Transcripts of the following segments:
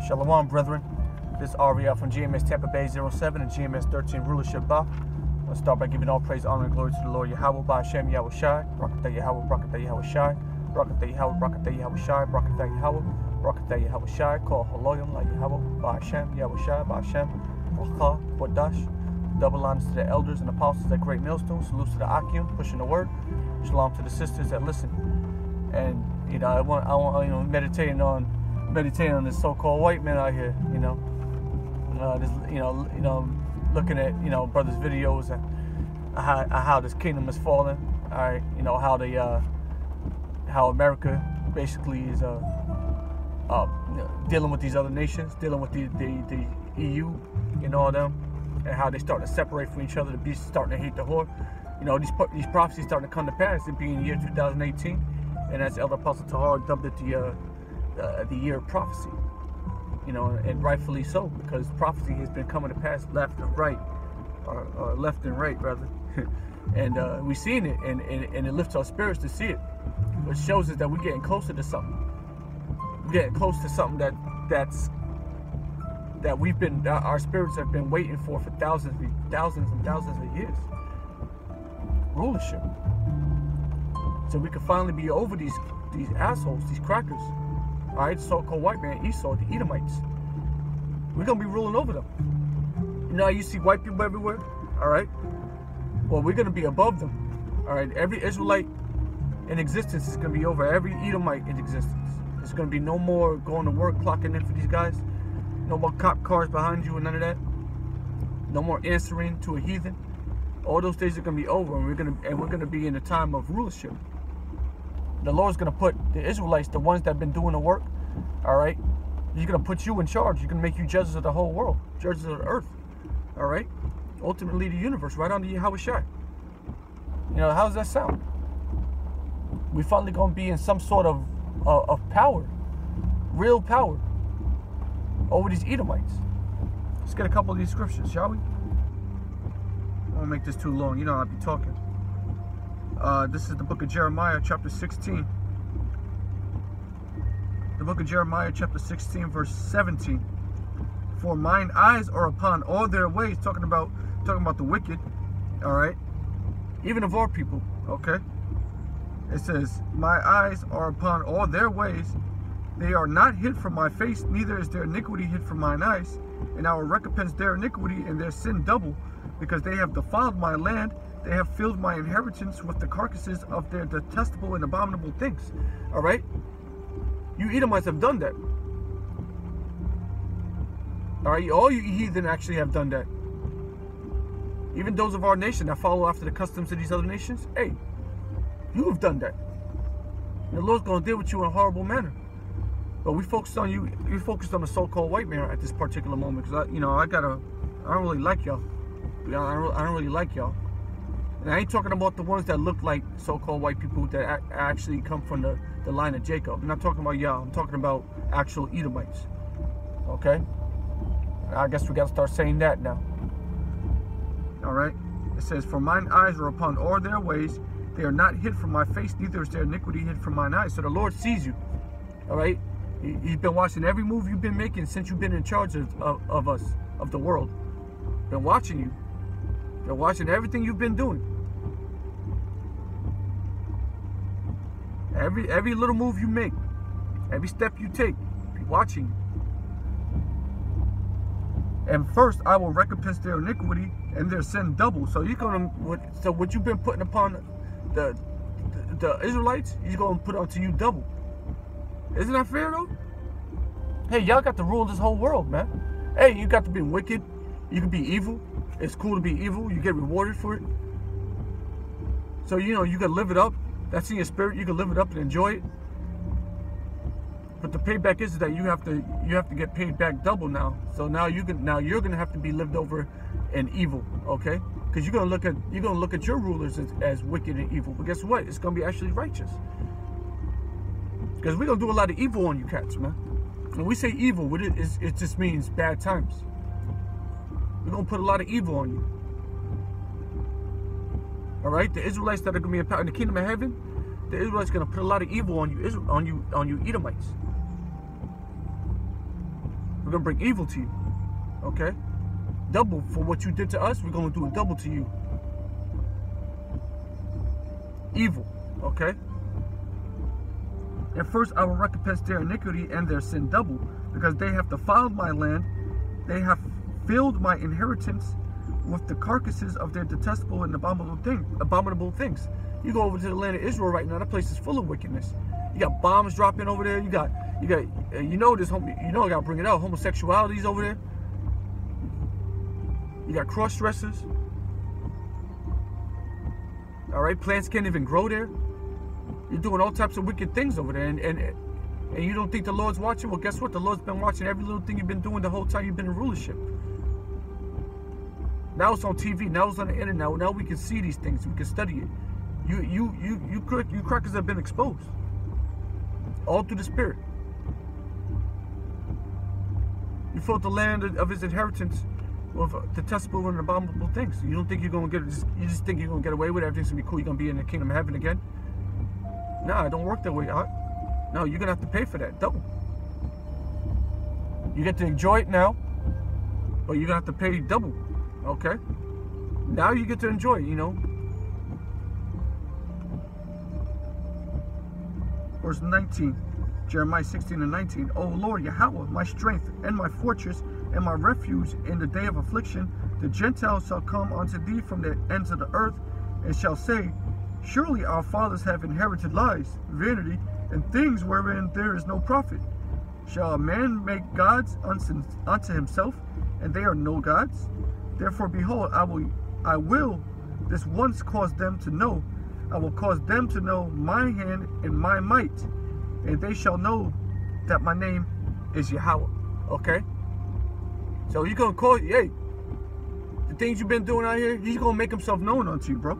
Shalom, brethren. This is Ariel from GMS Tampa Bay 07 and GMS 13 Rulership Ba. Let's start by giving all praise, honor, and glory to the Lord Yahweh, Ba Hashem, Yahweh Shai, Barakatah Yahweh, Barakatah Yahweh Shai, Barakatah Yahweh, Barakatah Yahweh Shai, Barakatah Yahweh, Barakatah Yahweh Shai, Call Haloyim, La Yahweh, Ba Hashem, Yahweh Shai, Ba Hashem, Bracha, Wadash. Double honors to the elders and apostles at Great Millstone. Salutes to the Akim, pushing the word. Shalom to the sisters that listen. And I want meditating on this so-called white man out here. Looking at brothers' videos and how this kingdom is falling. All right, how America basically is dealing with these other nations, dealing with the EU, them, and how they starting to separate from each other. The beast is starting to hate the whore. These prophecies starting to come to pass. It being the year 2018, and as Elder Apostle Tahar dubbed it the year of prophecy. And rightfully so, because prophecy has been coming to pass left and right, or left and right rather, and we've seen it, and it lifts our spirits to see it. It shows us that we're getting closer to something. We're getting close to something that our spirits have been waiting for thousands and thousands of years. Rulership. So we can finally be over these assholes, these crackers. All right, so-called white man, Esau, the Edomites. We're gonna be ruling over them. You see white people everywhere. All right. Well, we're gonna be above them. All right. Every Israelite in existence is gonna be over every Edomite in existence. There's gonna be no more going to work, clocking in for these guys. No more cop cars behind you and none of that. No more answering to a heathen. All those days are gonna be over, and we're gonna be in a time of rulership. The Lord's gonna put the Israelites, the ones that have been doing the work, all right. He's gonna put you in charge. He's gonna make you judges of the whole world, judges of the earth, all right. Ultimately, the universe, right under Yahweh Shai. How does that sound? We finally gonna be in some sort of power, real power, over these Edomites. Let's get a couple of these scriptures, shall we? I won't make this too long. I'll be talking. This is the book of Jeremiah, chapter 16. The book of Jeremiah, chapter 16, verse 17. For mine eyes are upon all their ways. Talking about the wicked. All right. Even of our people. Okay. It says, my eyes are upon all their ways. They are not hid from my face, neither is their iniquity hid from mine eyes. And I will recompense their iniquity and their sin double, because they have defiled my land. They have filled my inheritance with the carcasses of their detestable and abominable things. All right? You Edomites have done that. All right? All you heathen actually have done that. Even those of our nation that follow after the customs of these other nations, hey, you have done that. And the Lord's going to deal with you in a horrible manner. But we focused on you. We focused on the so-called white man at this particular moment, because I don't really like y'all. I don't really like y'all. And I ain't talking about the ones that look like so-called white people that actually come from the line of Jacob. I'm not talking about y'all. I'm talking about actual Edomites. Okay? I guess we got to start saying that now. All right? It says, for mine eyes are upon all their ways. They are not hid from my face, neither is their iniquity hid from mine eyes. So the Lord sees you. All right? He's been watching every move you've been making since you've been in charge of us, of the world. Been watching you. Been watching everything you've been doing. Every little move you make, every step you take, be watching you. And first I will recompense their iniquity and their sin double. So what you've been putting upon the Israelites, he's gonna put onto you double. Isn't that fair though? Hey, y'all got to rule this whole world, man. Hey, you got to be wicked. You can be evil. It's cool to be evil. You get rewarded for it. So you can live it up. That's in your spirit. You can live it up and enjoy it. But the payback is that you have to get paid back double now. So now you're gonna have to be lived over in evil, okay? Because you're gonna look at your rulers as wicked and evil. But guess what? It's gonna be actually righteous. Because we're gonna do a lot of evil on you cats, man. When we say evil, it just means bad times. We're gonna put a lot of evil on you. All right, the Israelites that are gonna be in the kingdom of heaven, the Israelites are gonna put a lot of evil on you, on you Edomites. We're going to bring evil to you. Okay? Double for what you did to us, we're going to do a double to you. Evil. Okay? And first I will recompense their iniquity and their sin double, because they have defiled my land. They have filled my inheritance with the carcasses of their detestable and abominable things. You go over to the land of Israel right now, that place is full of wickedness. You got bombs dropping over there. You got, you know this, I gotta bring it out. Homosexuality's over there. You got cross dressers. All right, plants can't even grow there. You're doing all types of wicked things over there, and you don't think the Lord's watching? Well, guess what? The Lord's been watching every little thing you've been doing the whole time you've been in rulership. Now it's on TV. Now it's on the internet. Now we can see these things. We can study it. You crackers have been exposed. All through the Spirit. You filled the land of his inheritance with detestable and abominable things. You don't think you're gonna get? You just think you're gonna get away with it? Everything's gonna be cool. You're gonna be in the kingdom of heaven again? Nah, it don't work that way. No, you're gonna have to pay for that double. You get to enjoy it now, but you're gonna have to pay double. Okay? Now you get to enjoy it, you know. Verse 19, Jeremiah 16 and 19. O Lord Yahweh, my strength and my fortress and my refuge in the day of affliction, the Gentiles shall come unto thee from the ends of the earth, and shall say, surely our fathers have inherited lies, vanity, and things wherein there is no profit. Shall a man make gods unto himself, and they are no gods? Therefore, behold, I will this once cause them to know. I will cause them to know my hand and my might, and they shall know that my name is Yahweh. Okay? So he's gonna call you, hey, the things you've been doing out here, he's gonna make himself known unto you, bro.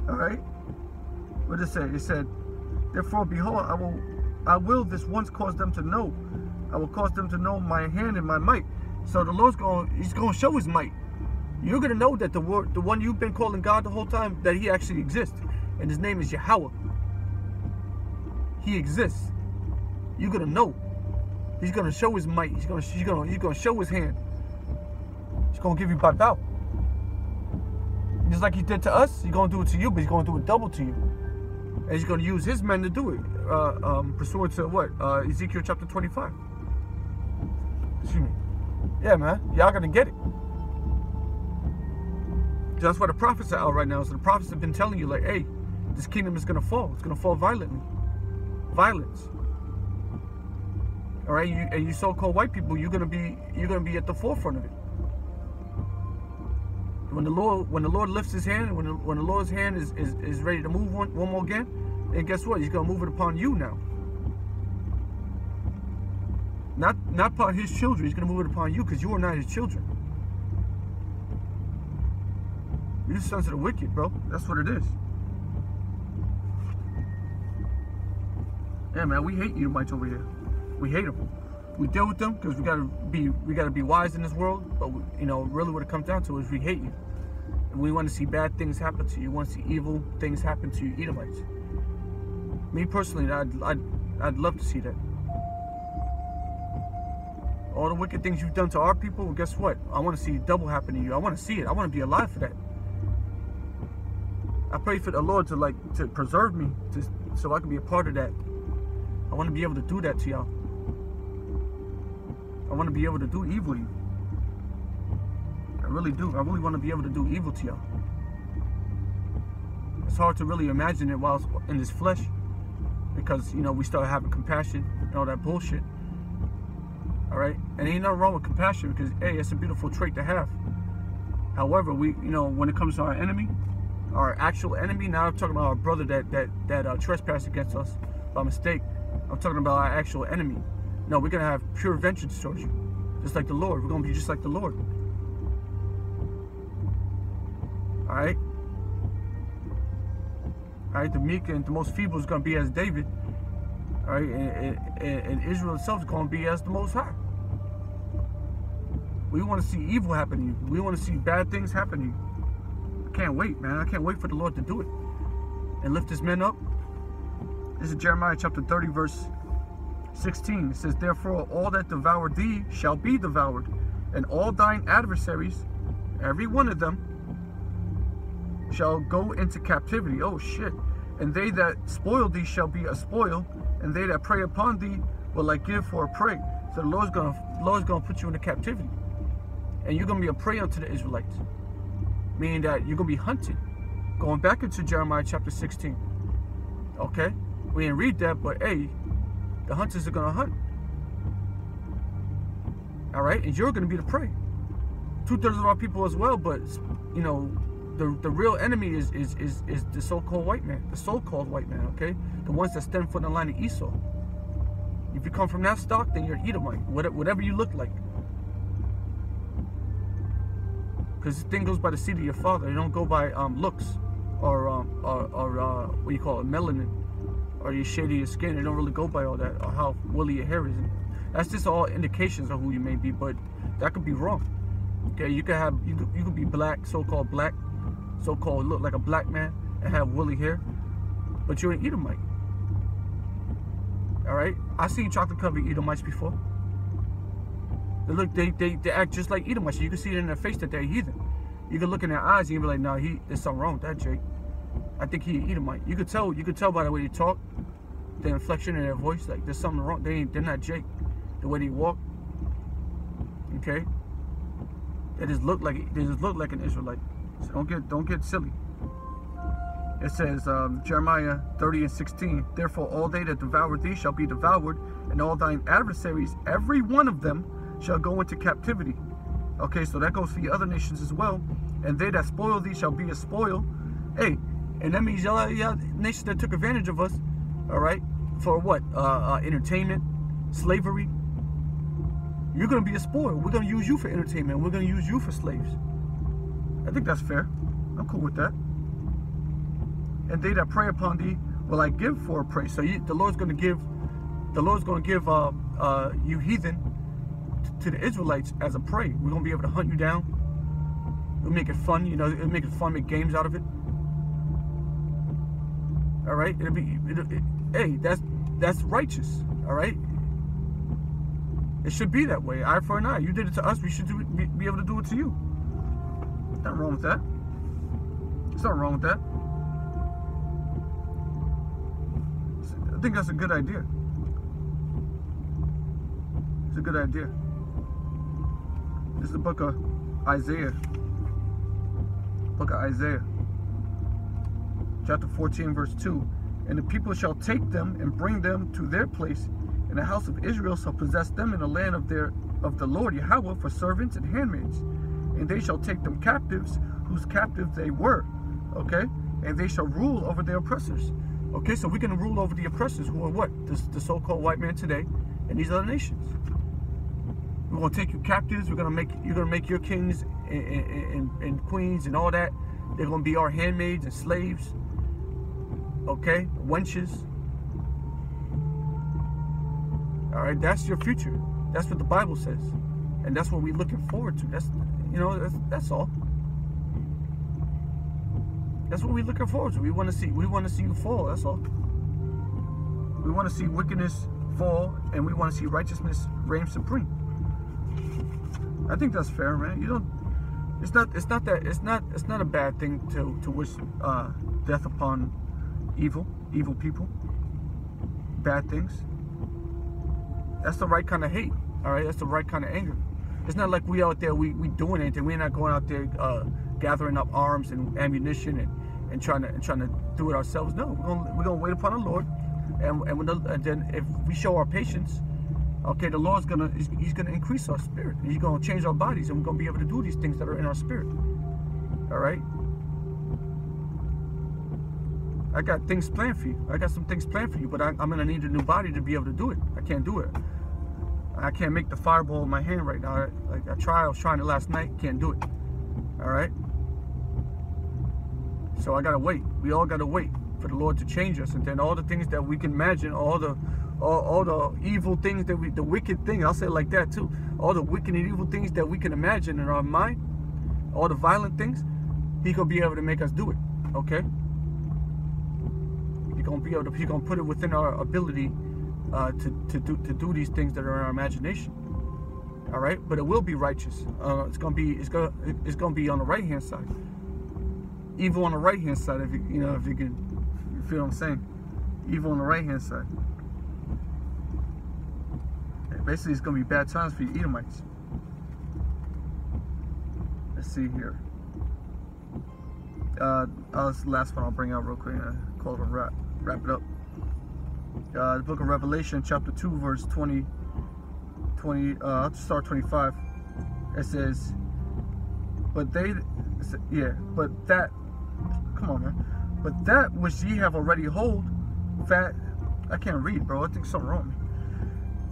Alright? What did it say? It said, therefore, behold, I will this once cause them to know. I will cause them to know my hand and my might. So the Lord's he's gonna show his might. You're gonna know that the one you've been calling God the whole time, that he actually exists. And his name is Yahweh. He exists. You're gonna know. He's gonna show his might. He's gonna show his hand. He's gonna give you batao. Just like he did to us, he's gonna do it to you, but he's gonna do it double to you. And he's gonna use his men to do it. Pursuant to what? Ezekiel chapter 25. Excuse me. Yeah, man. Y'all gonna get it. That's why the prophets are out right now. So the prophets have been telling you, like, hey, this kingdom is gonna fall. It's gonna fall violently. Violence. All right, and you so-called white people, you're gonna be at the forefront of it. When the Lord lifts his hand, when the Lord's hand is ready to move one more again, then guess what? He's gonna move it upon you now. Not upon his children. He's gonna move it upon you, because you are not his children. You're the sons of the wicked, bro. That's what it is. Yeah, man, we hate Edomites over here. We hate them. We deal with them because we gotta be wise in this world. But you know, really, what it comes down to is we hate you, and we want to see bad things happen to you. We want to see evil things happen to you, Edomites. Me personally, I'd love to see that. All the wicked things you've done to our people, well, guess what? I want to see double happen to you. I want to see it. I want to be alive for that. I pray for the Lord to preserve me, so I can be a part of that. I want to be able to do that to y'all. I want to be able to do evil to you. I really do. I really want to be able to do evil to y'all. It's hard to really imagine it while in this flesh, because, you know, we start having compassion and all that bullshit. All right? And ain't nothing wrong with compassion, because, hey, it's a beautiful trait to have. However, when it comes to our enemy, our actual enemy, now I'm talking about our brother that trespassed against us by mistake. I'm talking about our actual enemy. No, we're going to have pure vengeance towards you. Just like the Lord. We're going to be just like the Lord. Alright? Alright, the meek and the most feeble is going to be as David. Alright? And Israel itself is going to be as the Most High. We want to see evil happen to you. We want to see bad things happen to you. I can't wait, man. I can't wait for the Lord to do it. And lift his men up. This is Jeremiah chapter 30, verse 16, it says, therefore all that devour thee shall be devoured, and all thine adversaries, every one of them, shall go into captivity. Oh shit. And they that spoil thee shall be a spoil, and they that prey upon thee will I give for a prey. So the Lord's gonna put you into captivity, and you're gonna be a prey unto the Israelites, meaning that you're gonna be hunted. Going back into Jeremiah chapter 16. Okay, we didn't read that, but hey, the hunters are gonna hunt. All right, and you're gonna be the prey. 2/3 of our people as well, but you know, the real enemy is the so-called white man, the so-called white man. Okay, the ones that stand for the line of Esau. If you come from that stock, then you're Edomite, whatever you look like. Because this thing goes by the seed of your father. It don't go by looks or what you call it, melanin, or your shade of your skin. It don't really go by all that, or how woolly your hair is. That's just all indications of who you may be, but that could be wrong. Okay, you could be black, so-called look like a black man and have woolly hair, but you're an Edomite. All right, I seen chocolate covered Edomites before. They act just like Edomites. You can see it in their face that they're heathen. You can look in their eyes and you be like, nah, there's something wrong with that Jake. I think he Edomite. You could tell by the way they talk, the inflection in their voice, like there's something wrong. They're not Jake. The way they walk. Okay? They just look like an Israelite. So don't get silly. It says Jeremiah 30:16, therefore all they that devour thee shall be devoured, and all thine adversaries, every one of them, shall go into captivity. Okay, so that goes for the other nations as well. And they that spoil thee shall be a spoil. Hey, and that means y'all nations that took advantage of us, all right, for what? Entertainment, slavery. You're going to be a spoil. We're going to use you for entertainment. We're going to use you for slaves. I think that's fair. I'm cool with that. And they that prey upon thee will I give for a prey. So the Lord's going to give you heathen to the Israelites as a prey. We're going to be able to hunt you down. We'll make it fun, you know, it'll make it fun, make games out of it. All right? Hey, that's righteous. All right? It should be that way. Eye for an eye. You did it to us, we should be able to do it to you. Nothing wrong with that. There's nothing wrong with that. I think that's a good idea. It's a good idea. This is the book of Isaiah. Book of Isaiah. Chapter 14, verse 2. And the people shall take them and bring them to their place, and the house of Israel shall possess them in the land of the Lord Yahweh for servants and handmaids. And they shall take them captives, whose captives they were. Okay? And they shall rule over their oppressors. Okay, so we're going to rule over the oppressors, who are what? The so-called white man today and these other nations. We're going to take you captives. You're going to make your kings and queens and all that. They're going to be our handmaids and slaves. Okay? Wenches. All right, that's your future. That's what the Bible says. And that's what we're looking forward to. That's all. That's what we're looking forward to. We want to see you fall. That's all. We want to see wickedness fall, and we want to see righteousness reign supreme. I think that's fair, man. It's not a bad thing to wish death upon evil people, bad things. That's the right kind of hate. All right, that's the right kind of anger. It's not like we out there we doing anything. We're not going out there gathering up arms and ammunition and trying to do it ourselves. No, we're gonna wait upon the Lord, and then if we show our patience, okay, the Lord's he's gonna increase our spirit. He's gonna change our bodies, and we're gonna be able to do these things that are in our spirit. All right. I got things planned for you. I got some things planned for you, but I'm gonna need a new body to be able to do it. I can't do it. I can't make the fireball in my hand right now. I was trying it last night. Can't do it. All right. So I gotta wait. We all gotta wait for the Lord to change us, and then all the things that we can imagine, all the evil things the wicked things. I'll say it like that too. All the wicked and evil things that we can imagine in our mind, all the violent things, He's gonna be able to make us do it. Okay. He's gonna put it within our ability to do these things that are in our imagination. All right, but it will be righteous. It's gonna be on the right hand side. Evil on the right hand side. If you feel what I'm saying. Evil on the right hand side. And basically, it's gonna be bad times for you Edomites. Let's see here. This last one I'll bring out real quick. Call it a wrap it up. The book of Revelation, chapter 2, verse 20. I'll start 25. It says, but that which ye have already hold fast. I can't read, bro. I think something wrong with me.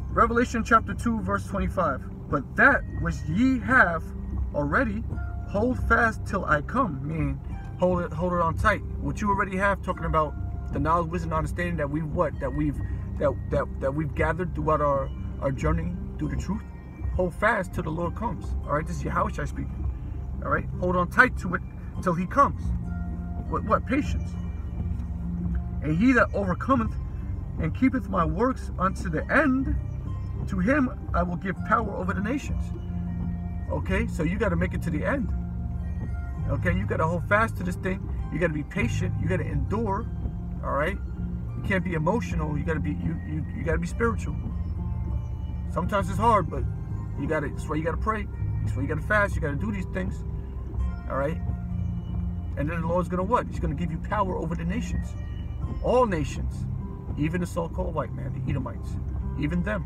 Revelation chapter 2, verse 25. But that which ye have already hold fast till I come. Meaning, hold it on tight. What you already have, talking about the knowledge, wisdom, and understanding that we've gathered throughout our journey through the truth. Hold fast till the Lord comes. All right, this is Yahushua speaking. All right, hold on tight to it till He comes. What patience? And he that overcometh and keepeth my works unto the end, to him I will give power over the nations. Okay, so you got to make it to the end. Okay, you got to hold fast to this thing. You got to be patient. You got to endure. All right, you can't be emotional. You got to be you got to be spiritual. Sometimes it's hard, but you got to. That's why you got to pray. That's why you got to fast. You got to do these things. All right, and then the Lord's gonna what? He's gonna give you power over the nations, all nations, even the so-called white man, the Edomites, even them.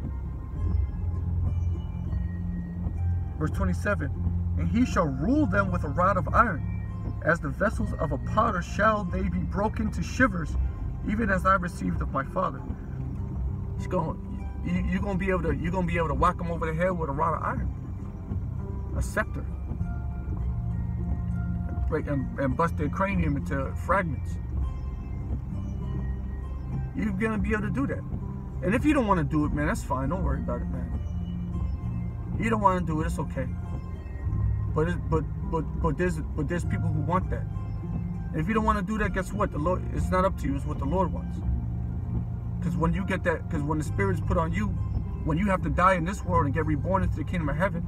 Verse 27, and he shall rule them with a rod of iron, as the vessels of a potter shall they be broken to shivers, even as I received of my Father. You're gonna be able to whack them over the head with a rod of iron, a scepter, break and bust their cranium into fragments. You're gonna be able to do that. And if you don't want to do it, man, that's fine. Don't worry about it, man. You don't want to do it, it's okay. But there's people who want that. And if you don't want to do that, guess what? The Lord, it's not up to you. It's what the Lord wants. Because when you get that, because when the Spirit is put on you, when you have to die in this world and get reborn into the kingdom of heaven,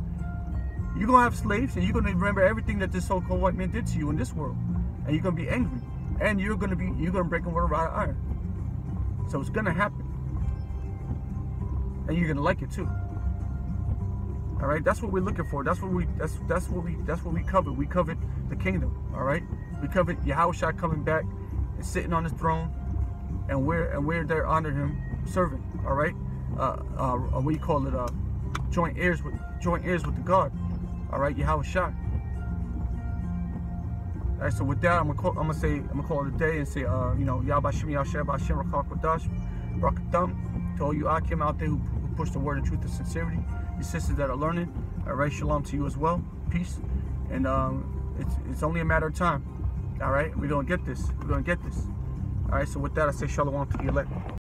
you're gonna have slaves, and you're gonna remember everything that this so-called white man did to you in this world, and you're gonna be angry, and you're gonna break them with a rod of iron. So it's gonna happen, and you're gonna like it too. All right, that's what we're looking for. That's what we covet. We covet the kingdom. All right, we covet Yahushua coming back and sitting on His throne, and we're there under Him, serving. All right, what do you call it? Joint heirs with the God. All right, Yahushua. All right, so with that, I'm gonna call it a day and say, Yahbashim Yahshua Bashim Rakak Wadash Rakatham to all you Akim out there who push the word and truth and sincerity. Your sisters that are learning, all right, shalom to you as well, peace, and it's only a matter of time. All right, we're gonna get this. All right, so with that, I say shalom to the elect.